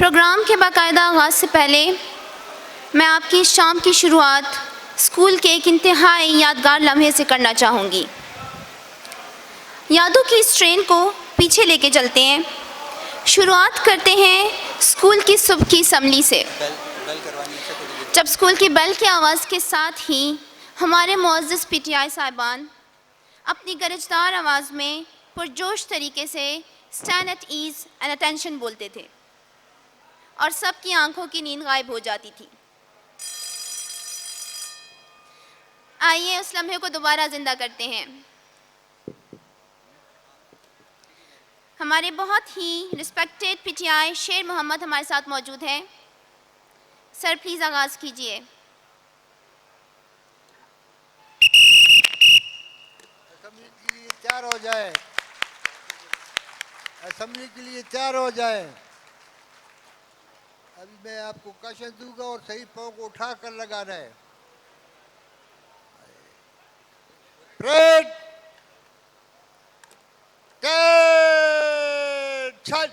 Programme کے باقاعدہ آغاز سے پہلے میں آپ کی شام کی شروعات اسکول کے ایک انتہائی یادگار لمحے سے کرنا چاہوں گی۔ یادوں کی اس ٹرین کو پیچھے لے کے چلتے ہیں۔ شروعات کرتے ہیں اسکول کی صبح کی اسمبلی سے، جب اسکول کی بیل کی آواز کے ساتھ ہی ہمارے معزز پی ٹی آئی صاحبان اپنی گرجدار آواز میں پرجوش طریقے سے stand at ease and attention بولتے تھے اور سب کی آنکھوں کی نیند غائب ہو جاتی تھی۔ آئیے اس لمحے کو دوبارہ زندہ کرتے ہیں۔ ہمارے بہت ہی رسپیکٹڈ پی ٹی آئی شیر محمد ہمارے ساتھ موجود ہیں۔ سر پلیز آغاز کیجئے۔ اسمبلی کے لیے تیار ہو جائے، اسمبلی کے لیے تیار ہو جائے۔ ابھی میں آپ کو کشن دوں گا اور صحیح پاؤں کو اٹھا کر لگانا ہے۔ پریڈ چھٹ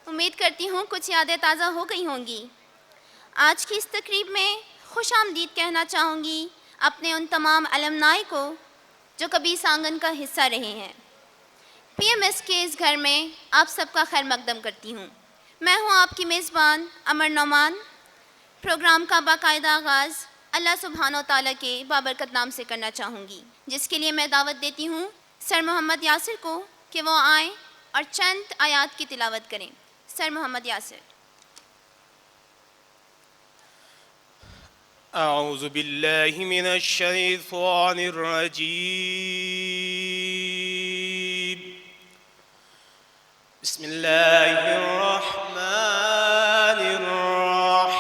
امید کرتی ہوں کچھ یادیں تازہ ہو گئی ہوں گی۔ آج کی اس تقریب میں خوش آمدید کہنا چاہوں گی اپنے ان تمام المنائی کو جو کبھی اس آنگن کا حصہ رہے ہیں۔ پی ایم ایس کے اس گھر میں آپ سب کا خیر مقدم کرتی ہوں۔ میں ہوں آپ کی میزبان امر نعمان۔ پروگرام کا باقاعدہ آغاز اللہ سبحانہ و تعالیٰ کے بابرکت نام سے کرنا چاہوں گی، جس کے لیے میں دعوت دیتی ہوں سر محمد یاسر کو کہ وہ آئیں اور چند آیات کی تلاوت کریں۔ سر محمد یاسر۔ اعوذ باللہ من الشیطان الرجیم، بسم اللہ الرحمن الرحیم،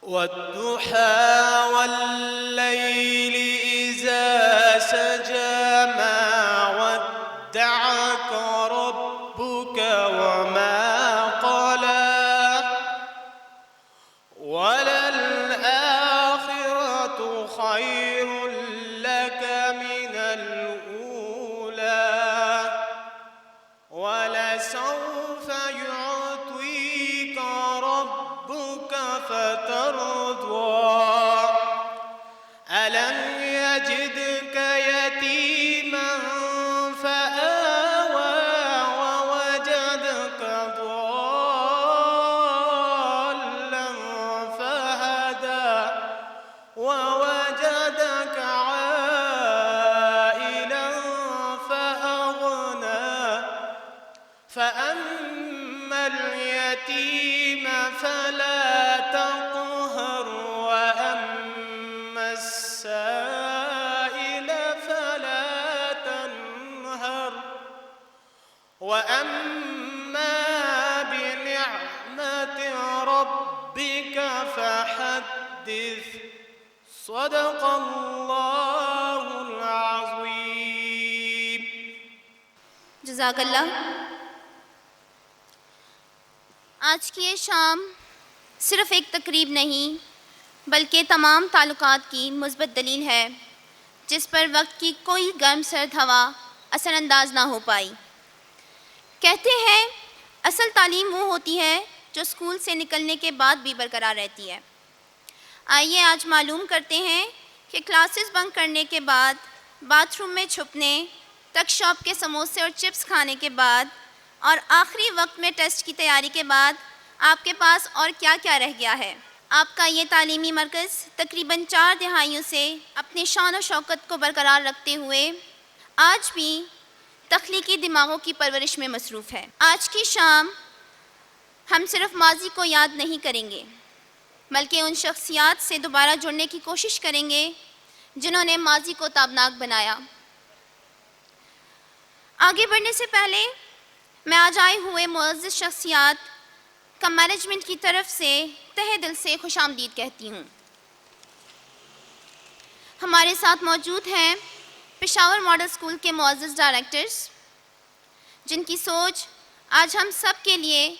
والضحى واللیل اذا سجى ما ودعك ربك وما قلى وللآخرة خير لك من الأولى ولسوف يعطيك ربك فترضى ألم يجدك يتيما فآوى ووجدك ضالا فهدى ووجدك عائلا فأغنى فأما اليتيم فلا تقهر وأما السائل فلا تنهر وأما بنعمة ربك فحدث صدق اللہ العظیم۔ جزاک اللہ۔ آج کی یہ شام صرف ایک تقریب نہیں بلکہ تمام تعلقات کی مثبت دلیل ہے، جس پر وقت کی کوئی گرم سرد ہوا اثر انداز نہ ہو پائی۔ کہتے ہیں اصل تعلیم وہ ہوتی ہے جو اسکول سے نکلنے کے بعد بھی برقرار رہتی ہے۔ آئیے آج معلوم کرتے ہیں کہ کلاسز بنک کرنے کے بعد، باتھ روم میں چھپنے، ٹک شاپ کے سموسے اور چپس کھانے کے بعد اور آخری وقت میں ٹیسٹ کی تیاری کے بعد آپ کے پاس اور کیا کیا رہ گیا ہے۔ آپ کا یہ تعلیمی مرکز تقریباً 4 دہائیوں سے اپنی شان و شوکت کو برقرار رکھتے ہوئے آج بھی تخلیقی دماغوں کی پرورش میں مصروف ہے۔ آج کی شام ہم صرف ماضی کو یاد نہیں کریں گے بلکہ ان شخصیات سے دوبارہ جڑنے کی کوشش کریں گے جنہوں نے ماضی کو تابناک بنایا۔ آگے بڑھنے سے پہلے میں آج آئے ہوئے معزز شخصیات کا مینجمنٹ کی طرف سے تہہ دل سے خوش آمدید کہتی ہوں۔ ہمارے ساتھ موجود ہیں پشاور ماڈل اسکول کے معزز ڈائریکٹرز، جن کی سوچ آج ہم سب کے لیے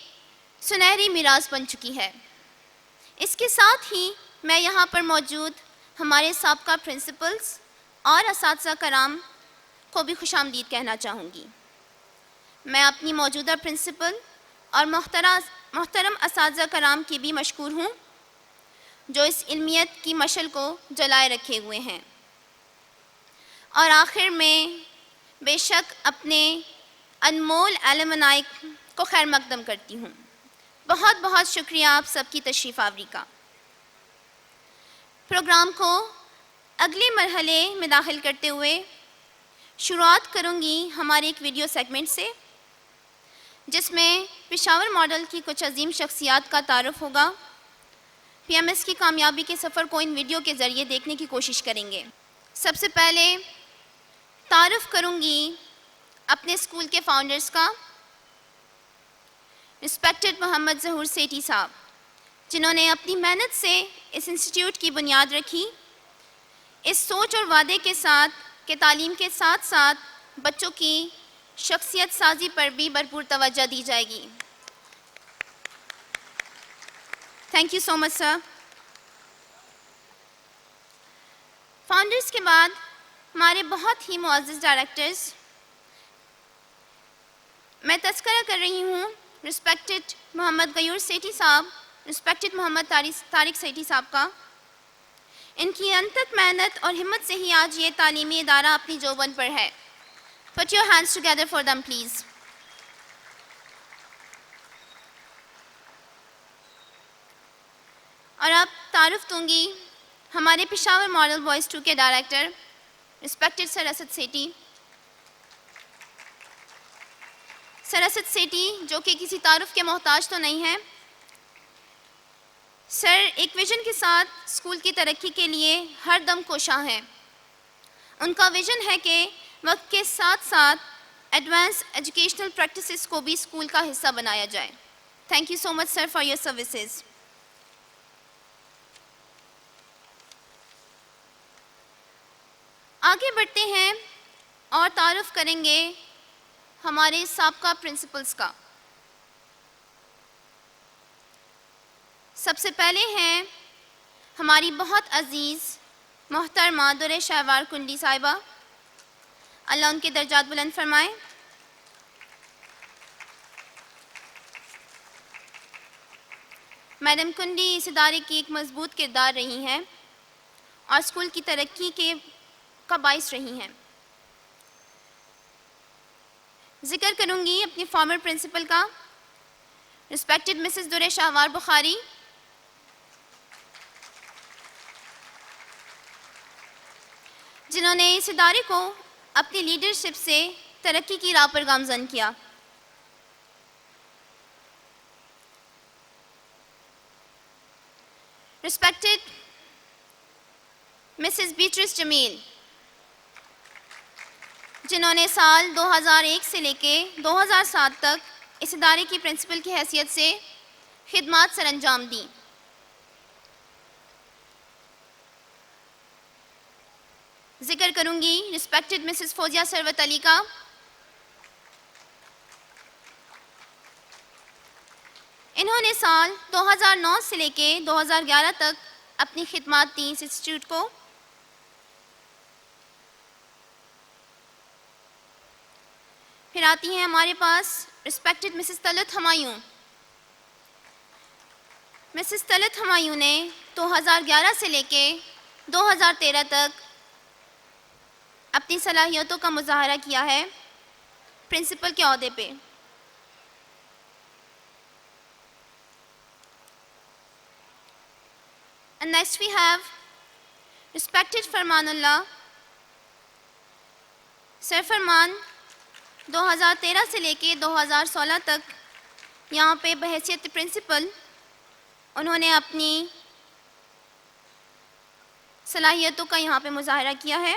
سنہری میراث بن چکی ہے۔ اس کے ساتھ ہی میں یہاں پر موجود ہمارے سابقہ پرنسپلز اور اساتذہ کرام کو بھی خوش آمدید کہنا چاہوں گی۔ میں اپنی موجودہ پرنسپل اور محترم اساتذہ کرام کی بھی مشکور ہوں جو اس علمیت کی مشعل کو جلائے رکھے ہوئے ہیں۔ اور آخر میں بے شک اپنے انمول ایلومنائی کو خیر مقدم کرتی ہوں۔ بہت بہت شکریہ آپ سب کی تشریف آوری کا۔ پروگرام کو اگلے مرحلے میں داخل کرتے ہوئے شروعات کروں گی ہمارے ایک ویڈیو سیگمنٹ سے، جس میں پشاور ماڈل کی کچھ عظیم شخصیات کا تعارف ہوگا۔ پی ایم ایس کی کامیابی کے سفر کو ان ویڈیو کے ذریعے دیکھنے کی کوشش کریں گے۔ سب سے پہلے تعارف کروں گی اپنے اسکول کے فاؤنڈرز کا، رسپیکٹڈ محمد ظہور سیٹھی صاحب، جنہوں نے اپنی محنت سے اس انسٹیٹیوٹ کی بنیاد رکھی، اس سوچ اور وعدے کے ساتھ کہ تعلیم کے ساتھ ساتھ بچوں کی شخصیت سازی پر بھی بھرپور توجہ دی جائے گی۔ Thank you so much sir. Founders کے بعد ہمارے بہت ہی معزز ڈائریکٹرز، میں تذکرہ کر رہی ہوں رسپیکٹڈ محمد غیور سیٹھی صاحب، رسپیکٹڈ محمد طارق سیٹھی صاحب کا۔ ان کی انتھک محنت اور ہمت سے ہی آج یہ تعلیمی ادارہ اپنی جوبن پر ہے۔ Put your hands together for them, please. اور اب تعارف دوں گی ہمارے پشاور ماڈل بوائز 2 کے ڈائریکٹر، رسپیکٹڈ سر اسد سیٹھی۔ سر اسد سیٹھی جو کہ کسی تعارف کے محتاج تو نہیں ہیں، سر ایک ویژن کے ساتھ اسکول کی ترقی کے لیے ہر دم کوشاں ہیں۔ ان کا ویژن ہے کہ وقت کے ساتھ ساتھ ایڈوانس ایجوکیشنل پریکٹسز کو بھی اسکول کا حصہ بنایا جائے۔ Thank you so much sir for your services. آگے بڑھتے ہیں اور تعارف کریں گے ہمارے سابقہ پرنسپلز کا۔ سب سے پہلے ہیں ہماری بہت عزیز محترمہ درِ شہوار کنڈی صاحبہ، اللہ ان کے درجات بلند فرمائے۔ میڈم کنڈی اس ادارے کی ایک مضبوط کردار رہی ہیں اور اسکول کی ترقی کا باعث رہی ہیں۔ ذکر کروں گی اپنی فارمر پرنسپل کا، رسپیکٹڈ مسز درِ شہوار بخاری، جنہوں نے اس ادارے کو اپنی لیڈرشپ سے ترقی کی راہ پر گامزن کیا۔ رسپیکٹڈ مسز بیٹرس جمیل، جنہوں نے سال 2001 سے لے کے 2007 تک اس ادارے کی پرنسپل کی حیثیت سے خدمات سر انجام دیں۔ ذکر کروں گی رسپیکٹڈ مسز فوزیہ ثروت علی کا، انہوں نے سال 2009 سے لے کے 2011 تک اپنی خدمات دیں اس انسٹیٹیوٹ کو۔ پھر آتی ہیں ہمارے پاس respected Mrs Talat Humayun. Mrs Talat Humayun نے 2011 سے لے کے 2013 تک اپنی صلاحیتوں کا مظاہرہ کیا ہے پرنسپل کے عہدے پہ۔ And next we have respected فرمان اللہ، سر فرمان 2013 سے لے کے 2016 تک یہاں پہ بحیثیت پرنسپل انہوں نے اپنی صلاحیتوں کا یہاں پہ مظاہرہ کیا ہے۔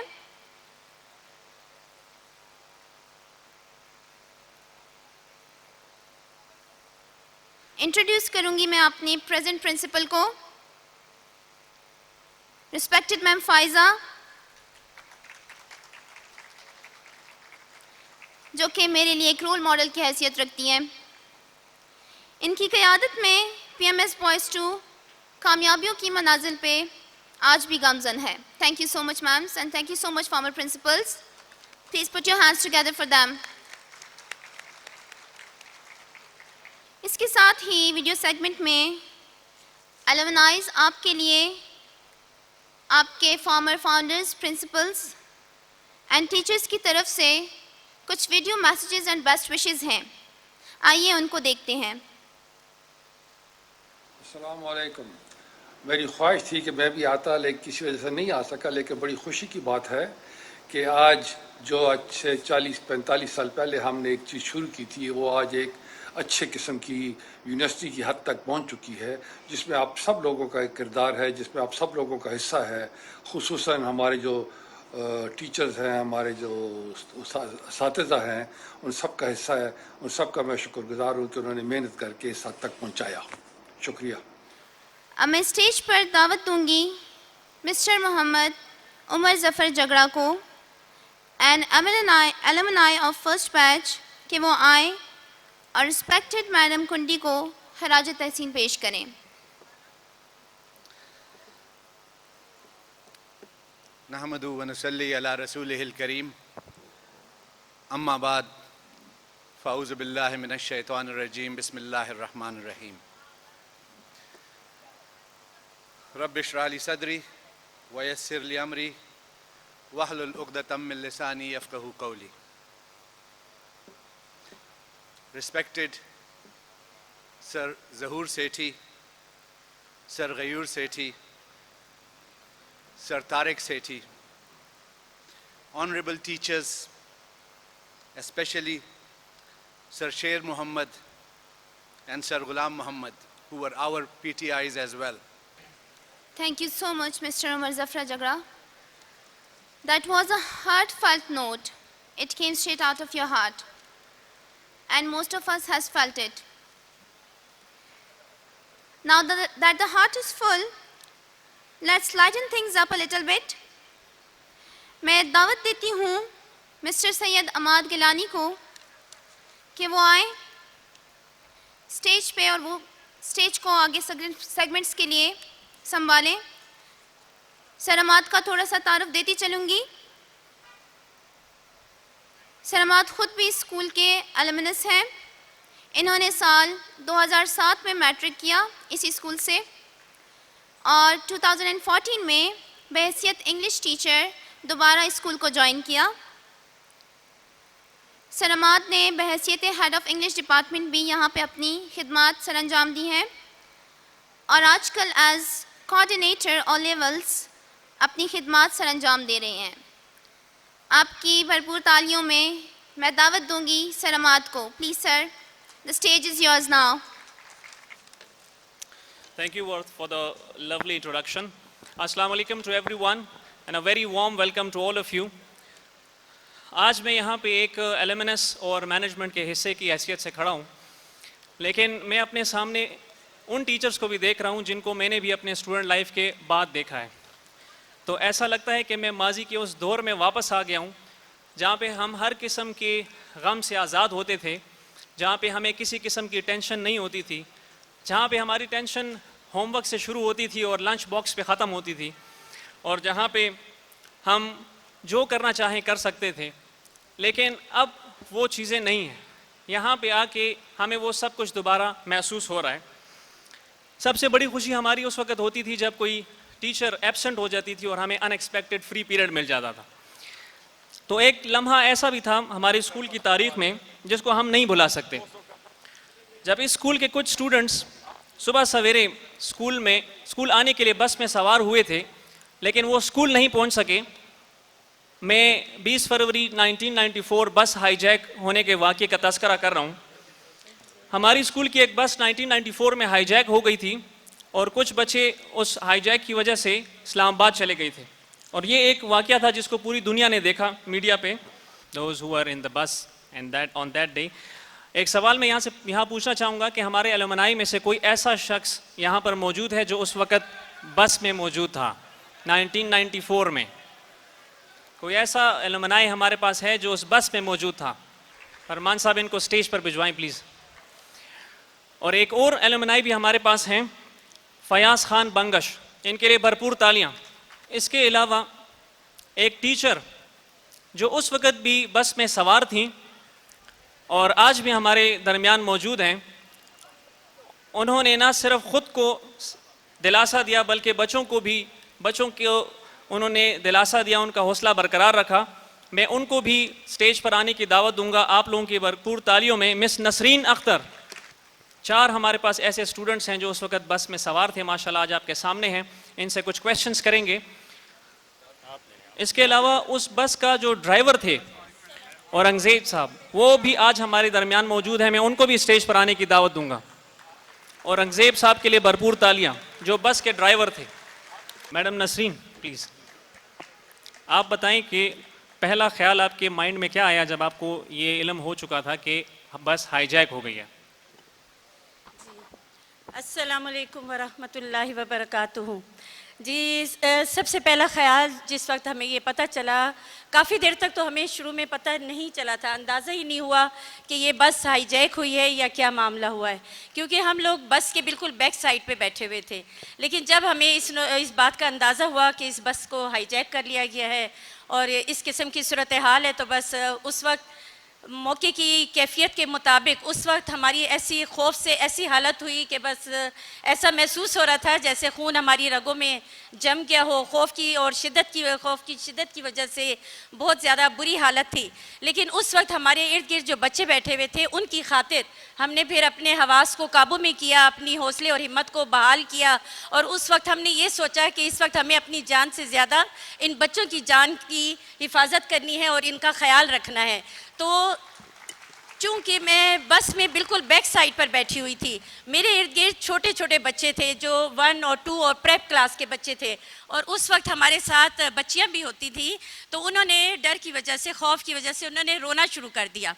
انٹروڈیوس کروں گی میں اپنی پریزنٹ پرنسپل کو، رسپیکٹڈ میم فائزہ، جو کہ میرے لیے ایک رول ماڈل کی حیثیت رکھتی ہیں۔ ان کی قیادت میں پی ایم ایس بوائز 2 کامیابیوں کی منازل پہ آج بھی گامزن ہے. Thank you so much ma'am and thank you so much former principals. Please put your hands together for them. اس کے ساتھ ہی ویڈیو سیگمنٹ میں الومنائز آپ کے لیے آپ کے former founders, principals and teachers کی طرف سے کچھ video messages and best wishes ہیں. آئیے ان کو دیکھتے ہیں. السلام علیکم. میری خواہش تھی کہ میں بھی آتا لیکن کسی وجہ سے نہیں آ سکا، لیکن بڑی خوشی کی بات ہے کہ آج جو اچھے 40-45 سال پہلے ہم نے ایک چیز شروع کی تھی وہ آج ایک اچھے قسم کی یونیورسٹی کی حد تک پہنچ چکی ہے، جس میں آپ سب لوگوں کا ایک کردار ہے، جس میں آپ سب لوگوں کا حصہ ہے. خصوصاً ہمارے جو ٹیچرز ہیں، ہمارے جو اساتذہ ہیں، ان سب کا حصہ ہے. ان سب کا میں شکر گزار ہوں کہ انہوں نے محنت کر کے اس حد تک پہنچایا. شکریہ. اب میں اسٹیج پر دعوت دوں گی مسٹر محمد عمر ظفر جگڑا کو and alumni of first batch کہ وہ آئیں اور رسپیکٹڈ میڈم کنڈی کو خراج تحسین پیش کریں. نحمد و نصلی علی رسولہ الکریم. اما بعد فاعوذ باللہ من الشیطان الرجیم. بسم اللہ الرحمن الرحیم. رب اشرح لی صدری ویسر لی امری واحلل عقدۃ من لسانی یفقہوا قولی. Respected Sir Zahur Sethi, Sir Ghayur Sethi, Sir Tariq Sethi, honorable teachers, especially Sir Sher Muhammad and Sir Ghulam Muhammad, who were our PTIs as well. Thank you so much, Mr. Umar Zafar Jagra. That was a heartfelt note. It came straight out of your heart. And most of us has felt it. Now that the heart is full, let's lighten things up a little bit. میں دعوت دیتی ہوں mister سید عماد گیلانی کو کہ وہ آئیں stage پہ اور وہ اسٹیج کو آگے سیگمنٹس کے لیے سنبھالیں. سر عماد کا تھوڑا سا تعارف دیتی چلوں گی. سر عماد خود بھی اسکول کے الومنس ہیں. انہوں نے سال 2007 میں میٹرک کیا اسی اسکول سے اور 2014 میں بحیثیت انگلش ٹیچر دوبارہ اسکول کو جوائن کیا. سر عماد نے بحیثیت ہیڈ آف انگلش ڈپارٹمنٹ بھی یہاں پہ اپنی خدمات سر انجام دی ہیں اور آج کل ایز کوآرڈینیٹر آل لیولز اپنی خدمات سر انجام دے رہے ہیں. آپ کی بھرپور تالیوں میں دعوت دوں گی سر عماد کو. Please sir, the stage is yours now. Thank you for the lovely introduction. Assalamu alaikum to everyone and a very warm welcome to all of you. آج میں یہاں پہ ایک alumnus اور مینجمنٹ کے حصے کی حیثیت سے کھڑا ہوں, لیکن میں اپنے سامنے ان ٹیچرز کو بھی دیکھ رہا ہوں جن کو میں نے بھی اپنے اسٹوڈنٹ لائف کے بعد دیکھا ہے. تو ایسا لگتا ہے کہ میں ماضی کے اس دور میں واپس آ گیا ہوں جہاں پہ ہم ہر قسم کے غم سے آزاد ہوتے تھے, جہاں پہ ہمیں کسی قسم کی ٹینشن نہیں ہوتی تھی, جہاں پہ ہماری ٹینشن ہوم ورک سے شروع ہوتی تھی اور لنچ باکس پہ ختم ہوتی تھی, اور جہاں پہ ہم جو کرنا چاہیں کر سکتے تھے. لیکن اب وہ چیزیں نہیں ہیں. یہاں پہ آ کے ہمیں وہ سب کچھ دوبارہ محسوس ہو رہا ہے. سب سے بڑی خوشی ہماری اس وقت ہوتی تھی جب کوئی ٹیچر ایبسنٹ ہو جاتی تھی اور ہمیں ان ایکسپیکٹڈ فری پیریڈ مل جاتا تھا. تو ایک لمحہ ایسا بھی تھا ہمارے اسکول کی تاریخ میں جس کو ہم نہیں بھلا سکتے, جب اس اسکول کے کچھ اسٹوڈنٹس صبح سویرے اسکول آنے کے لیے بس میں سوار ہوئے تھے لیکن وہ اسکول نہیں پہنچ سکے. میں 20 فروری 1994 بس ہائی جیک ہونے کے واقعے کا تذکرہ کر رہا ہوں. ہماری اسکول کی ایک بس 1994 میں ہائی جیک ہو گئی تھی اور کچھ بچے اس ہائی جیک کی وجہ سے اسلام آباد چلے گئے تھے, اور یہ ایک واقعہ تھا جس کو پوری دنیا نے دیکھا میڈیا پہ. دوز ہو آر ان دا بس and that on that day. ایک سوال میں یہاں پوچھنا چاہوں گا کہ ہمارے الومنائی میں سے کوئی ایسا شخص یہاں پر موجود ہے جو اس وقت بس میں موجود تھا 1994 میں؟ کوئی ایسا الومنائی ہمارے پاس ہے جو اس بس میں موجود تھا؟ فرمان صاحب ان کو اسٹیج پر بھجوائیں پلیز. اور ایک اور ایلومنائی بھی ہمارے پاس ہیں، فیاض خان بنگش، ان کے لیے بھرپور تالیاں۔ اس کے علاوہ ایک ٹیچر جو اس وقت بھی بس میں سوار تھیں اور آج بھی ہمارے درمیان موجود ہیں، انہوں نے نہ صرف خود کو دلاسا دیا بلکہ بچوں کو انہوں نے دلاسا دیا، ان کا حوصلہ برقرار رکھا۔ میں ان کو بھی سٹیج پر آنے کی دعوت دوں گا آپ لوگوں کی بھرپور تالیوں میں۔ مس نسرین اختر، 4 ہمارے پاس ایسے اسٹوڈنٹس ہیں جو اس وقت بس میں سوار تھے، ماشاءاللہ آج آپ کے سامنے ہیں، ان سے کچھ کویسچنز کریں گے۔ اس کے علاوہ اس بس کا جو ڈرائیور تھے اورنگزیب صاحب، وہ بھی آج ہمارے درمیان موجود ہیں، میں ان کو بھی اسٹیج پر آنے کی دعوت دوں گا۔ اورنگزیب صاحب کے لیے بھرپور تالیاں، جو بس کے ڈرائیور تھے۔ میڈم نسرین پلیز، آپ بتائیں کہ پہلا خیال آپ کے مائنڈ میں کیا آیا جب آپ کو یہ علم ہو چکا تھا کہ بس ہائی جیک ہو گئی ہے؟ السلام علیکم ورحمۃ اللہ وبرکاتہ۔ جی سب سے پہلا خیال جس وقت ہمیں یہ پتہ چلا، کافی دیر تک تو ہمیں شروع میں پتہ نہیں چلا تھا، اندازہ ہی نہیں ہوا کہ یہ بس ہائی جیک ہوئی ہے یا کیا معاملہ ہوا ہے، کیونکہ ہم لوگ بس کے بالکل بیک سائڈ پہ بیٹھے ہوئے تھے۔ لیکن جب ہمیں اس بات کا اندازہ ہوا کہ اس بس کو ہائی جیک کر لیا گیا ہے اور اس قسم کی صورتحال ہے، تو بس اس وقت موقع کی کیفیت کے مطابق اس وقت ہماری ایسی خوف سے ایسی حالت ہوئی کہ بس ایسا محسوس ہو رہا تھا جیسے خون ہماری رگوں میں جم گیا ہو، خوف کی شدت کی وجہ سے بہت زیادہ بری حالت تھی۔ لیکن اس وقت ہمارے ارد گرد جو بچے بیٹھے ہوئے تھے، ان کی خاطر ہم نے پھر اپنے حواس کو قابو میں کیا، اپنی حوصلے اور ہمت کو بحال کیا، اور اس وقت ہم نے یہ سوچا کہ اس وقت ہمیں اپنی جان سے زیادہ ان بچوں کی جان کی حفاظت کرنی ہے اور ان کا خیال رکھنا ہے۔ تو چونکہ میں بس میں بالکل بیک سائڈ پر بیٹھی ہوئی تھی، میرے ارد گرد چھوٹے چھوٹے بچے تھے جو 1 اور 2 اور پریپ کلاس کے بچے تھے، اور اس وقت ہمارے ساتھ بچیاں بھی ہوتی تھیں، تو انہوں نے ڈر کی وجہ سے، خوف کی وجہ سے انہوں نے رونا شروع کر دیا۔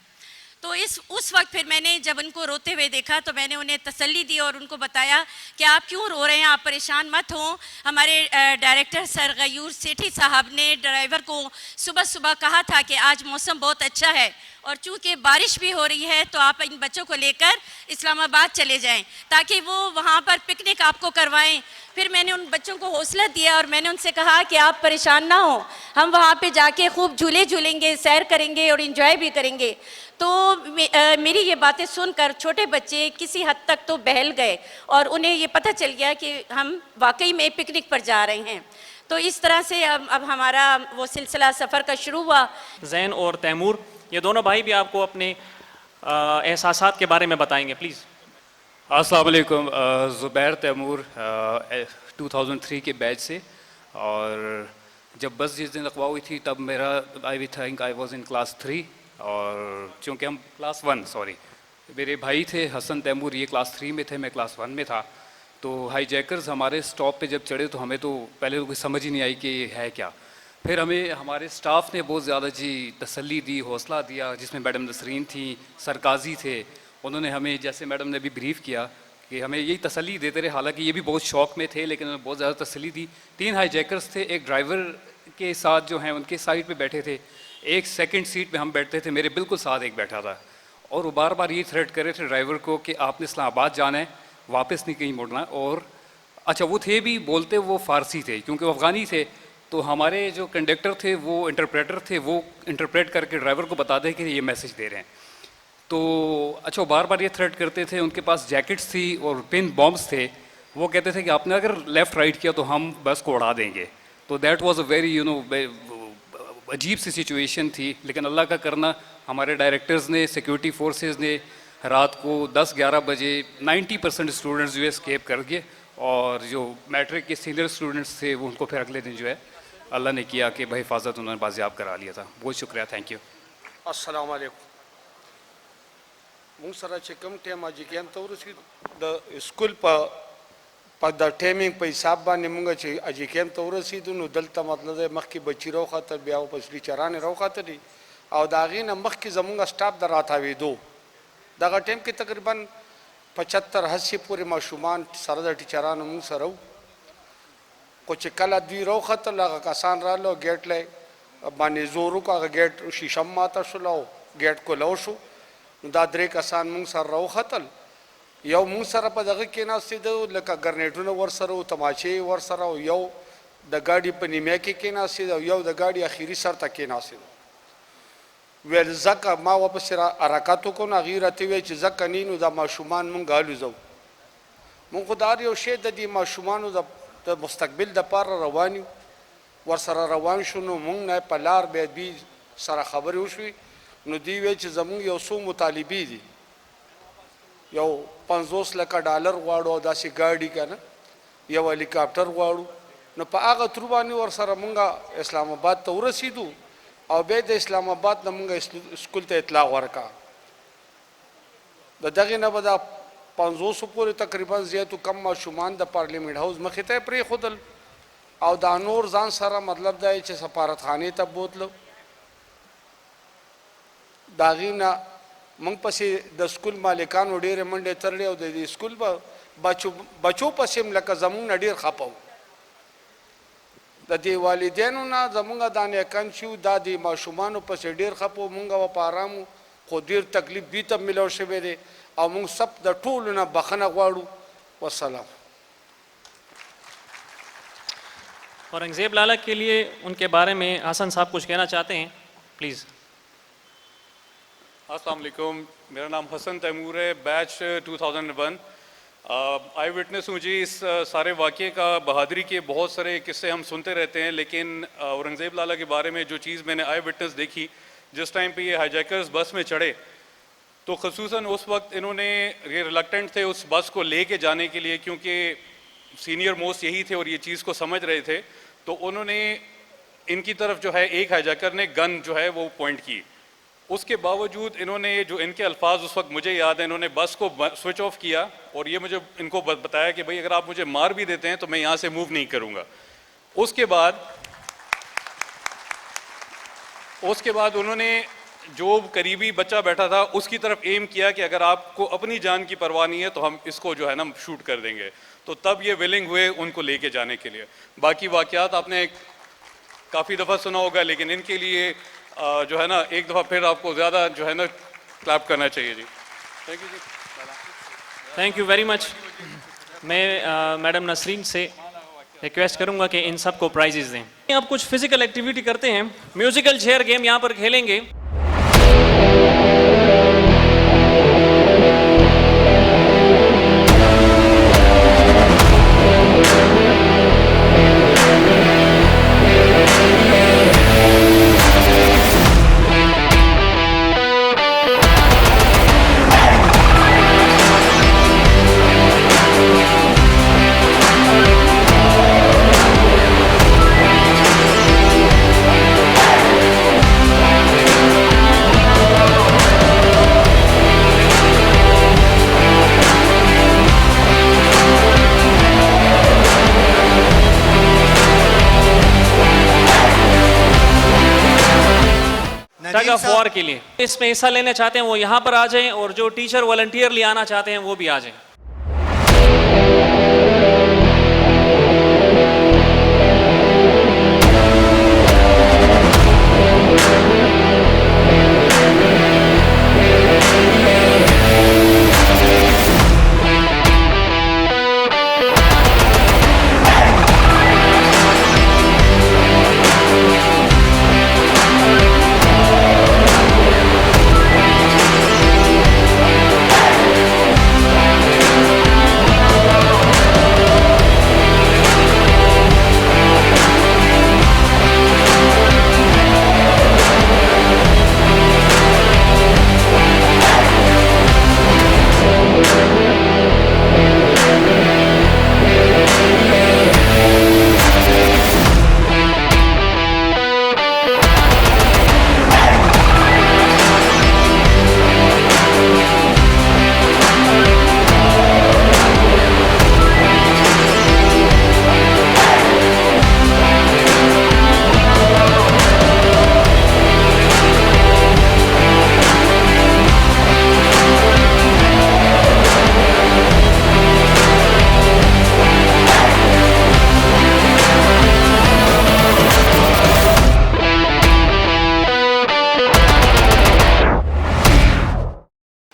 تو اس وقت پھر میں نے جب ان کو روتے ہوئے دیکھا تو میں نے انہیں تسلی دی اور ان کو بتایا کہ آپ کیوں رو رہے ہیں، آپ پریشان مت ہوں۔ ہمارے ڈائریکٹر سر غیور سیٹھی صاحب نے ڈرائیور کو صبح کہا تھا کہ آج موسم بہت اچھا ہے اور چونکہ بارش بھی ہو رہی ہے تو آپ ان بچوں کو لے کر اسلام آباد چلے جائیں تاکہ وہ وہاں پر پکنک آپ کو کروائیں۔ پھر میں نے ان بچوں کو حوصلہ دیا اور میں نے ان سے کہا کہ آپ پریشان نہ ہوں، ہم وہاں پہ جا کے خوب جھولے جھولیں گے، سیر کریں گے اور انجوائے بھی کریں گے۔ تو میری یہ باتیں سن کر چھوٹے بچے کسی حد تک تو بہل گئے اور انہیں یہ پتہ چل گیا کہ ہم واقعی میں پکنک پر جا رہے ہیں۔ تو اس طرح سے اب ہمارا وہ سلسلہ سفر کا شروع ہوا۔ زین اور تیمور، یہ دونوں بھائی بھی آپ کو اپنے احساسات کے بارے میں بتائیں گے پلیز۔ السلام علیکم، زبیر تیمور 2003 کے بیچ سے، اور جب بس جس دن رکھوا ہوئی تھی تب میرا آئی واز ان کلاس 3، اور چونکہ ہم کلاس 1 میرے بھائی تھے حسن تیمور، یہ کلاس 3 میں تھے، میں کلاس 1 میں تھا۔ تو ہائی جیکرز ہمارے سٹاپ پہ جب چڑھے تو ہمیں تو پہلے تو کوئی سمجھ ہی نہیں آئی کہ یہ ہے کیا۔ پھر ہمیں ہمارے سٹاف نے بہت زیادہ تسلی دی، حوصلہ دیا، جس میں میڈم نسرین تھیں، سر قاضی تھے، انہوں نے ہمیں جیسے میڈم نے بھی بریف کیا کہ ہمیں یہی تسلی دیتے رہے، حالانکہ یہ بھی بہت شوق میں تھے لیکن انہوں نے بہت زیادہ تسلی دی۔ 3 ہائی جیکرز تھے، ایک ڈرائیور کے ساتھ جو ہیں ان کے سائڈ پہ بیٹھے تھے، ایک سیکنڈ سیٹ پہ ہم بیٹھتے تھے، میرے بالکل ساتھ ایک بیٹھا تھا، اور وہ بار بار یہ تھریٹ کر رہے تھے ڈرائیور کو کہ آپ نے اسلام آباد جانا ہے، واپس نہیں کہیں مڑنا۔ اور اچھا وہ تھے بھی بولتے وہ فارسی تھے کیونکہ وہ افغانی تھے، تو ہمارے جو کنڈکٹر تھے وہ انٹرپریٹر تھے، وہ انٹرپریٹ کر کے ڈرائیور کو بتا دیں کہ یہ میسج دے رہے ہیں۔ تو اچھا وہ بار بار یہ تھریٹ کرتے تھے، ان کے پاس جیکٹس تھی اور پن بامبس تھے، وہ کہتے تھے کہ آپ نے اگر لیفٹ رائٹ کیا تو ہم بس کو اڑا دیں گے۔ تو دیٹ واز اے ویری عجیب سی سچویشن تھی، لیکن اللہ کا کرنا ہمارے ڈائریکٹرز نے، سیکیورٹی فورسز نے رات کو 10-11 بجے 90% اسٹوڈنٹس جو ہے اسکیپ کر گئے، اور جو میٹرک کے سینئر اسٹوڈنٹس تھے وہ ان کو پھر اگلے دن جو ہے اللہ نے کیا کہ بحفاظت انہوں نے بازیاب کرا لیا تھا۔ بہت شکریہ، تھینک یو۔ السلام علیکم۔ مونږ سره چې کوم ټایم حاجي کیمپ ته ورسېدو، د سکول په د ټایمینګ په حساب باندې مونږ چې حاجي کیمپ ته ورسېدو نو دلته مطلب دی مخکې بچي راوخته، بیا ورپسې ټیچرانې راوختلې، او د هغې نه مخکې زمونږ سټاف د راتاوېدو دغه ټایم کې تقریبا 75-80 پورې ماشومان سره د ټیچرانو مونږ سره وو، خو چې کله دوی راوختل هغه کسان رالو ګیټ لی باندې زور وکړو، هغه ګیټ شیشه هم ماته شوله او ګیټ کولاو شو، نو دا 3 کسان مونږ سره راوختل، یو مونږ سره په دغه کېناستېده لکه ګرنیټونه ورسره و تماچې ورسره او یو د ګاډي په نیمه کې کېناستېد او یو د ګاډي اخري سر ته کېناستېد. ویل ځکه ما ورپسې حرکت وکړو نو هغې راته وویل چې ځکه نه نو دا ماشومان مونږ الوځو. مونږ خو د هر یو شی د دې ماشومانو د مستقبل دپاره روان یو. ورسره روان شو نو مونږ نه په لار بیا دوی سره خبرې وشوې نو دوی ویل چې زمونږ یو څو مطالبې دي، یو 50 لکه ډالر غواړو او داسې ګاډي که نه یو هلیکاپټر غواړو. نو په هغه ترو باندې ورسره مونږ اسلام آباد ته ورسېدو او بیا د اسلام آباد نه مونږ سکول ته اطلاع ورکړه. د دغې نه به دا 500 پورې تقریبا زیاتو کم ماشومان د پارلیمنټ هاوس مخې ته یې پرېښودل او دا نور ځان سره مطلب دا چې سفارتخانې ته بوتلو. د هغې نه مونږ پسې د سکول مالکانو ډېرې منډې ترلې او د دې سکول به بچو پسې هم لکه زمونږ نه ډېر خفه وو. د دې والدینو نه زمونږ دا نیکان چې وو دا د ماشومانو پسې ډېر خفه وو. مونږ به په آرام وو خو ډېر تکلیف دوی ته میلاو شوی دی او مونږ سب د ټولو نه بخښنه غواړو. والسلام. اورنگزیب لالا کے لیے ان کے بارے میں حسن صاحب کچھ کہنا چاہتے ہیں، پلیز. السلام علیکم، میرا نام حسن تیمور ہے، بیچ 2001. آئی وٹنس ہوں جی. اس سارے واقعے کا بہادری کے بہت سارے قصے ہم سنتے رہتے ہیں، لیکن اورنگزیب لالا کے بارے میں جو چیز میں نے آئی وٹنس دیکھی جس ٹائم پہ یہ ہائی جیکرز بس میں چڑھے تو خصوصاً اس وقت انہوں نے یہ ریلکٹنٹ تھے اس بس کو لے کے جانے کے لیے کیونکہ سینئر موسٹ یہی تھے اور یہ چیز کو سمجھ رہے تھے. تو انہوں نے ان کی طرف جو ہے ایک ہائی جیکر نے گن جو ہے وہ پوائنٹ کی. اس کے باوجود انہوں نے جو ان کے الفاظ اس وقت مجھے یاد ہیں، انہوں نے بس کو سوئچ آف کیا اور یہ مجھے ان کو بتایا کہ بھائی اگر آپ مجھے مار بھی دیتے ہیں تو میں یہاں سے موو نہیں کروں گا. اس کے بعد انہوں نے جو قریبی بچہ بیٹھا تھا اس کی طرف ایم کیا کہ اگر آپ کو اپنی جان کی پرواہ نہیں ہے تو ہم اس کو جو ہے نا شوٹ کر دیں گے. تو تب یہ ولنگ ہوئے ان کو لے کے جانے کے لیے. باقی واقعات آپ نے کافی دفعہ سنا ہوگا لیکن ان کے لیے جو ہے نا ایک دفعہ پھر آپ کو زیادہ جو ہے نا کلیپ کرنا چاہیے جی. تھینک یو جی. Thank you very much. میں میڈم نسرین سے ریکویسٹ کروں گا کہ ان سب کو پرائزز دیں. اب کچھ فزیکل ایکٹیویٹی کرتے ہیں. میوزیکل چیئر گیم یہاں پر کھیلیں گے. ٹگ آف وار کے لیے اس میں حصہ لینا چاہتے ہیں وہ یہاں پر آ جائیں اور جو ٹیچر والنٹیئرلی آنا چاہتے ہیں وہ بھی آ جائیں.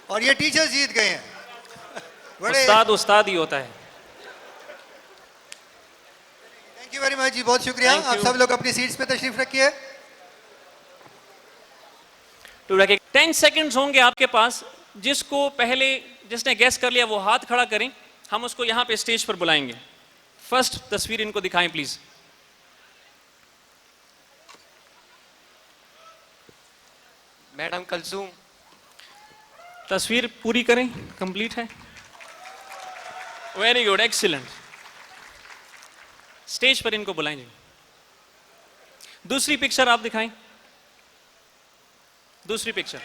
اور یہ ٹیچر جیت گئے ہیں. استاد استاد ہی ہوتا ہے. تھینک یو ویری مچ جی, بہت شکریہ. Thank آپ you. سب لوگ اپنی سیٹس پہ تشریف رکھیے. 10 سیکنڈز ہوں گے آپ کے پاس. جس کو پہلے جس نے گیس کر لیا وہ ہاتھ کھڑا کریں, ہم اس کو یہاں پہ اسٹیج پر بلائیں گے. فرسٹ تصویر ان کو دکھائیں پلیز. میڈم کلثوم. تصویر پوری کریں, کمپلیٹ ہے. Very good, excellent. اسٹیج پر ان کو بلائیں. دوسری پکچر آپ دکھائیں. دوسری پکچر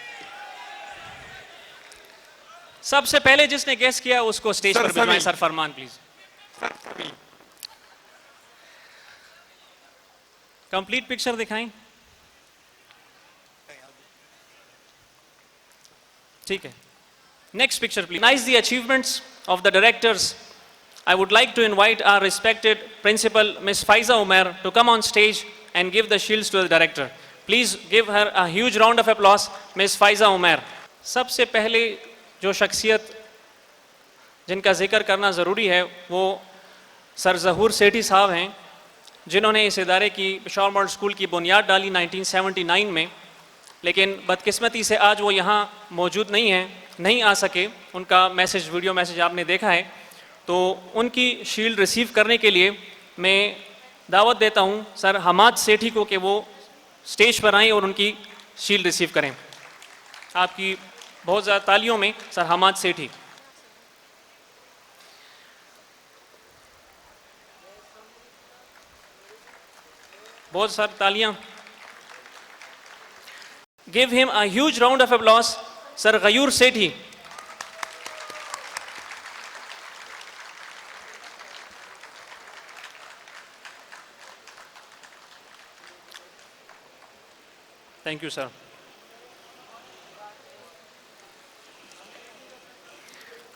سب سے پہلے جس نے گیس کیا اس کو اسٹیج پر بلائیں. سر فرمان پلیز. کمپلیٹ پکچر دکھائیں. ٹھیک ہے, next picture please. Nice the achievements of the directors. I would like to invite our respected principal, Ms. Faiza Umair, to come on stage and give the shields to the director. Please give her a huge round of applause, Ms. Faiza Umair. سب سے پہلے جو شخصیت جن کا ذکر کرنا ضروری ہے وہ سر ظہور سیٹھی صاحب ہیں, جنہوں نے اس ادارے کی پشاور ماڈل اسکول کی بنیاد ڈالی 1979 میں. لیکن بدقسمتی سے آج وہ یہاں موجود نہیں ہیں, نہیں آ سکے. ان کا میسج, ویڈیو میسج آپ نے دیکھا ہے. تو ان کی شیلڈ ریسیو کرنے کے لیے میں دعوت دیتا ہوں سر حماد سیٹھی کو کہ وہ اسٹیج پر آئیں اور ان کی شیلڈ ریسیو کریں. آپ کی بہت زیادہ تالیوں میں سر حماد سیٹھی. بہت ساری تالیاں. Give him a huge round of applause, Sir Ghayur Sethi. Thank you, sir.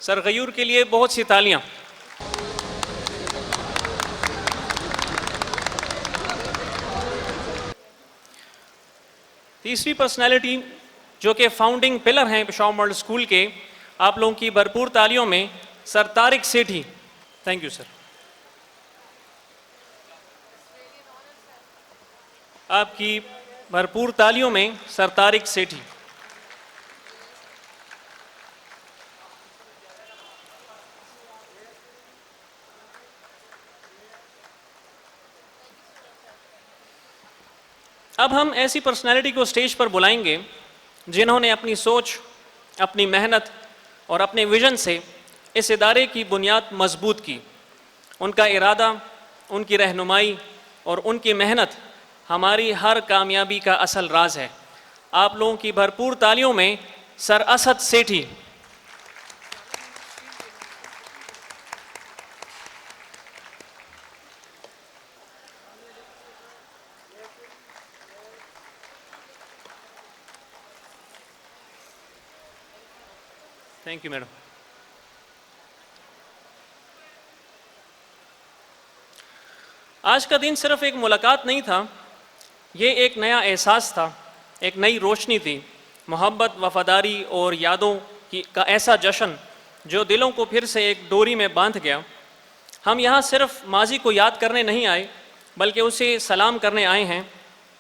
سر غیور کے لیے بہت سی تالیاں. تیسری پرسنالٹی جو کہ فاؤنڈنگ پلر ہیں پشاور ماڈل اسکول کے, آپ لوگوں کی بھرپور تالیوں میں sir Tariq Sethi. Thank you sir. آپ کی بھرپور تالیوں میں سر طارق سیٹھی. اب ہم ایسی پرسنالٹی کو اسٹیج پر بلائیں گے جنہوں نے اپنی سوچ, اپنی محنت اور اپنے ویژن سے اس ادارے کی بنیاد مضبوط کی. ان کا ارادہ, ان کی رہنمائی اور ان کی محنت ہماری ہر کامیابی کا اصل راز ہے. آپ لوگوں کی بھرپور تالیوں میں sir Asad Sethi. Thank you madam. آج کا دن صرف ایک ملاقات نہیں تھا, یہ ایک نیا احساس تھا, ایک نئی روشنی تھی. محبت, وفاداری اور یادوں کا ایسا جشن جو دلوں کو پھر سے ایک ڈوری میں باندھ گیا. ہم یہاں صرف ماضی کو یاد کرنے نہیں آئے بلکہ اسے سلام کرنے آئے ہیں.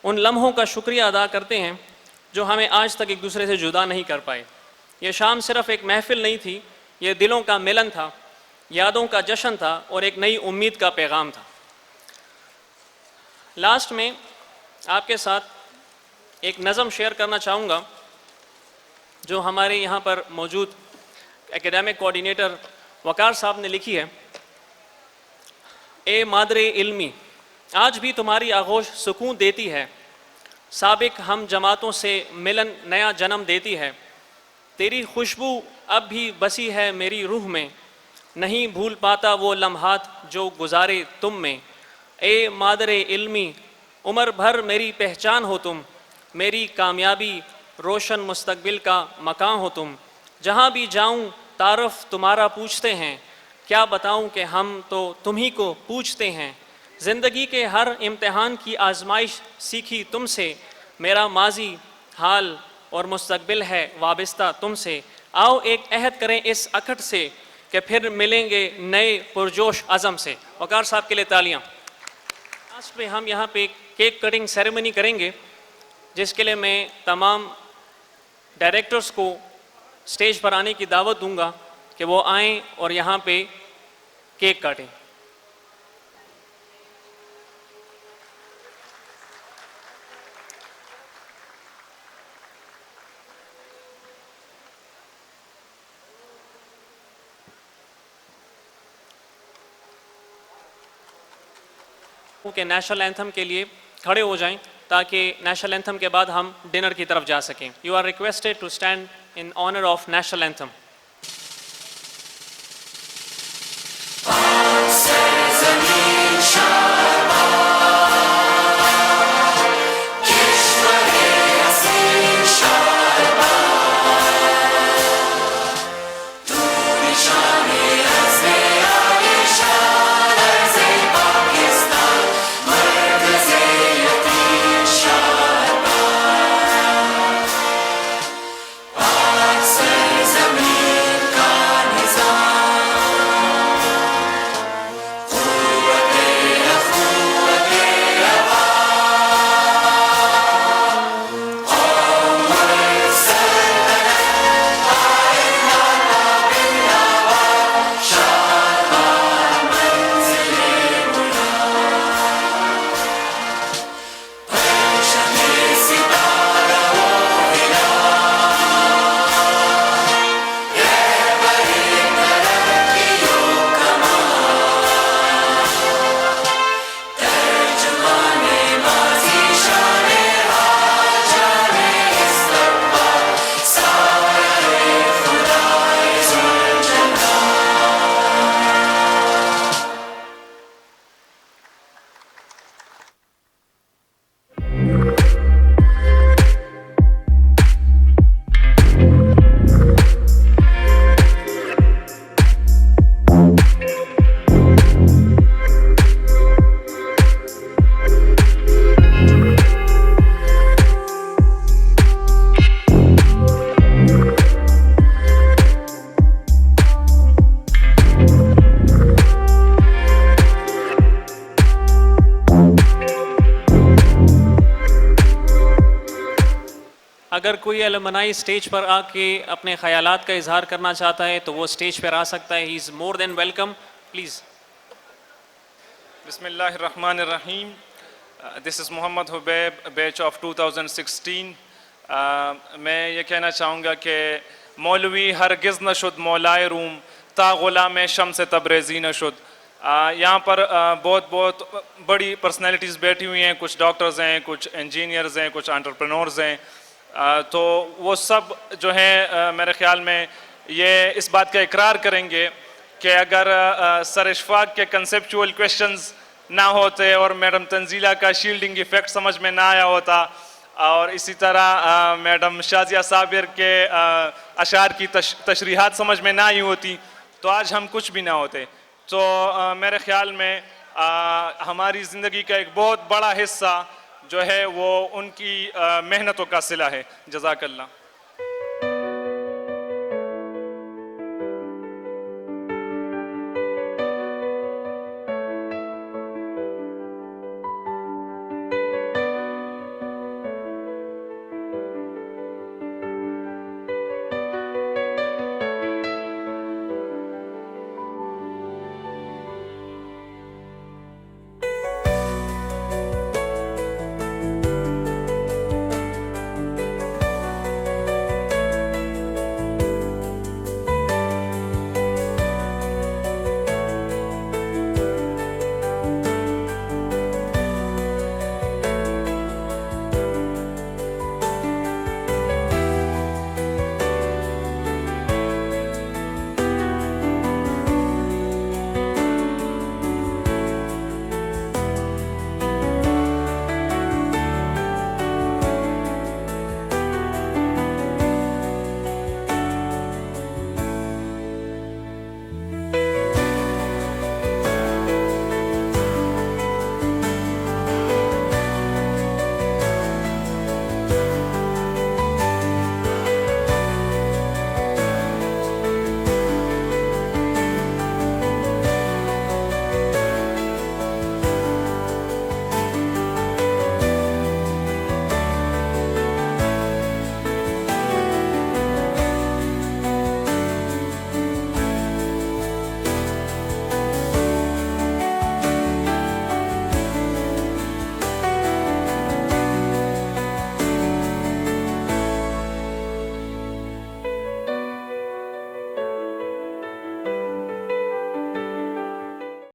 ان لمحوں کا شکریہ ادا کرتے ہیں جو ہمیں آج تک ایک دوسرے سے جدا نہیں کر پائے. یہ شام صرف ایک محفل نہیں تھی, یہ دلوں کا ملن تھا, یادوں کا جشن تھا اور ایک نئی امید کا پیغام تھا. لاسٹ میں آپ کے ساتھ ایک نظم شیئر کرنا چاہوں گا جو ہمارے یہاں پر موجود ایکیڈیمک کوآرڈینیٹر وقار صاحب نے لکھی ہے. اے مادر علمی, آج بھی تمہاری آغوش سکون دیتی ہے. سابق ہم جماعتوں سے ملن نیا جنم دیتی ہے. تیری خوشبو اب بھی بسی ہے میری روح میں, نہیں بھول پاتا وہ لمحات جو گزارے تم میں. اے مادر علمی, عمر بھر میری پہچان ہو تم, میری کامیابی روشن مستقبل کا مکان ہو تم. جہاں بھی جاؤں تعارف تمہارا پوچھتے ہیں, کیا بتاؤں کہ ہم تو تم ہی کو پوچھتے ہیں. زندگی کے ہر امتحان کی آزمائش سیکھی تم سے, میرا ماضی, حال اور مستقبل ہے وابستہ تم سے. آؤ ایک عہد کریں اس اکھٹ سے, کہ پھر ملیں گے نئے پرجوش عزم سے. وقار صاحب کے لیے تالیاں. لاسٹ میں ہم یہاں پہ کیک کٹنگ سیریمنی کریں گے, جس کے لیے میں تمام ڈائریکٹرز کو اسٹیج پر آنے کی دعوت دوں گا کہ وہ آئیں اور یہاں پہ کیک کاٹیں. کہ نیشنل اینتھم کے لیے کھڑے ہو جائیں تاکہ نیشنل اینتھم کے بعد ہم ڈنر کی طرف جا سکیں. You are requested to stand in honour of national anthem. اگر کوئی الومنائی اسٹیج پر آ کے اپنے خیالات کا اظہار کرنا چاہتا ہے تو وہ اسٹیج پر آ سکتا ہے. ہی از مور دین ویلکم. پلیز. بسم اللہ الرحمن الرحیم. دس از محمد حبیب, بیچ آف 2016. میں یہ کہنا چاہوں گا کہ مولوی ہرگز نہ شد مولائے روم, تا غلام شمس تبریزی نہ شد. یہاں پر بہت بڑی پرسنالٹیز بیٹھی ہوئی ہیں. کچھ ڈاکٹرز ہیں, کچھ انجینئرز ہیں, کچھ انٹرپرینورز ہیں. تو وہ سب جو ہیں میرے خیال میں یہ اس بات کا اقرار کریں گے کہ اگر سر اشفاق کے کنسیپچول کویشچنز نہ ہوتے اور میڈم تنزیلہ کا شیلڈنگ ایفیکٹ سمجھ میں نہ آیا ہوتا, اور اسی طرح میڈم شازیہ صابر کے اشعار کی تشریحات سمجھ میں نہ آئی ہوتی, تو آج ہم کچھ بھی نہ ہوتے. تو میرے خیال میں ہماری زندگی کا ایک بہت بڑا حصہ جو ہے وہ ان کی محنتوں کا صلہ ہے. جزاک اللہ.